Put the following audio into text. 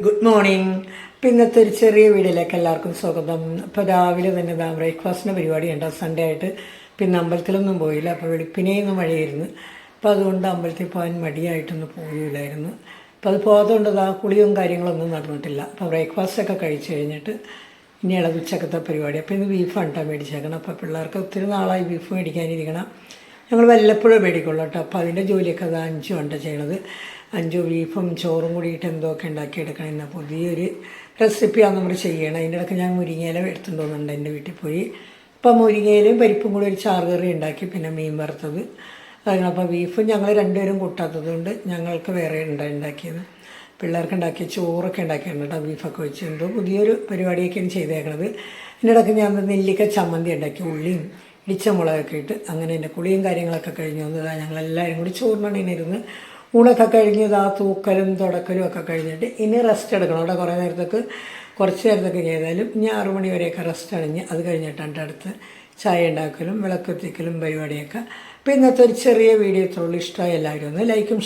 Good morning. ഇപ്പം ഇന്നത്തെ ഒരു ചെറിയ വീഡിയോയിലേക്ക് എല്ലാവർക്കും സ്വാഗതം. അപ്പോൾ രാവിലെ തന്നെ ബ്രേക്ക്ഫാസ്റ്റിന് പരിപാടി ഉണ്ട്. സൺഡേ ആയിട്ട് പിന്നെ അമ്പലത്തിലൊന്നും പോയില്ല. അപ്പോൾ വെളുപ്പിനെയൊന്നും മഴയായിരുന്നു. അപ്പോൾ അതുകൊണ്ട് അമ്പലത്തിൽ പോകാൻ മടിയായിട്ടൊന്നും പോയില്ലായിരുന്നു. അപ്പോൾ അത് പോകാത്തതുകൊണ്ട് കുളിയും കാര്യങ്ങളൊന്നും നടന്നിട്ടില്ല. അപ്പോൾ ബ്രേക്ക്ഫാസ്റ്റൊക്കെ കഴിച്ച് കഴിഞ്ഞിട്ട് ഇനി ഉച്ചക്കത്തെ പരിപാടി. അപ്പോൾ ഇന്ന് ബീഫാണ് കേട്ടോ മേടിച്ചേക്കണം. അപ്പോൾ പിള്ളേർക്ക് ഒത്തിരി നാളായി ബീഫ് മേടിക്കാനിരിക്കണം. ഞങ്ങൾ വല്ലപ്പോഴും മേടിക്കുള്ളൂ കേട്ടോ. അപ്പോൾ അതിൻ്റെ ജോലിയൊക്കെ അത് അഞ്ചുണ്ട് ചെയ്യണത്. 5 ബീഫും ചോറും കൂടിയിട്ട് എന്തൊക്കെ ഉണ്ടാക്കിയെടുക്കണം. എന്നാൽ പുതിയൊരു റെസിപ്പിയാണ് നമ്മൾ ചെയ്യണം. അതിൻ്റെ ഇടയ്ക്ക് ഞാൻ മുരിങ്ങയില എടുത്തുകൊണ്ട് പോകുന്നുണ്ട് എൻ്റെ വീട്ടിൽ പോയി. അപ്പോൾ മുരിങ്ങയിലയും പരിപ്പും കൂടി ഒരു ചാറുകറി ഉണ്ടാക്കി, പിന്നെ മീൻ വറുത്തത്. അപ്പോൾ ബീഫും ഞങ്ങൾ രണ്ടുപേരും കൂട്ടാത്തത് കൊണ്ട് ഞങ്ങൾക്ക് വേറെ ഉണ്ടാക്കിയത്. പിള്ളേർക്ക് ഉണ്ടാക്കിയ ചോറൊക്കെ ഉണ്ടാക്കിയിട്ടുണ്ട് കേട്ടോ. ബീഫൊക്കെ വെച്ച് എന്തോ പുതിയൊരു പരിപാടിയൊക്കെയാണ് ചെയ്തേക്കണത്. അതിൻ്റെ ഇടയ്ക്ക് ഞാൻ നെല്ലിക്ക ചമ്മന്തി ഉണ്ടാക്കി, ഉള്ളിയും ഇടിച്ച മുളകൊക്കെ ഇട്ട്. അങ്ങനെ എൻ്റെ കുളിയും കാര്യങ്ങളൊക്കെ കഴിഞ്ഞു വന്നതാണ്. ഞങ്ങളെല്ലാവരും കൂടി ചോറിനിരുന്ന് ഊണൊക്കെ കഴിഞ്ഞ് തൂക്കലും തുടക്കലും ഒക്കെ കഴിഞ്ഞിട്ട് ഇനി റെസ്റ്റ് എടുക്കണം. അവിടെ കുറച്ച് നേരത്തൊക്കെ ചെയ്താലും ഇനി 6 മണി വരെയൊക്കെ റെസ്റ്റ് അണിഞ്ഞ് അത് കഴിഞ്ഞിട്ടാണ് അടുത്ത് ചായ ഉണ്ടാക്കലും വിളക്കെത്തിക്കലും പരിപാടിയൊക്കെ. അപ്പോൾ ഇന്നത്തെ ഒരു ചെറിയ വീഡിയോ ഇത്രയുള്ളൂ. ഇഷ്ടമായി എല്ലാവരും ഒന്ന് ലൈക്കും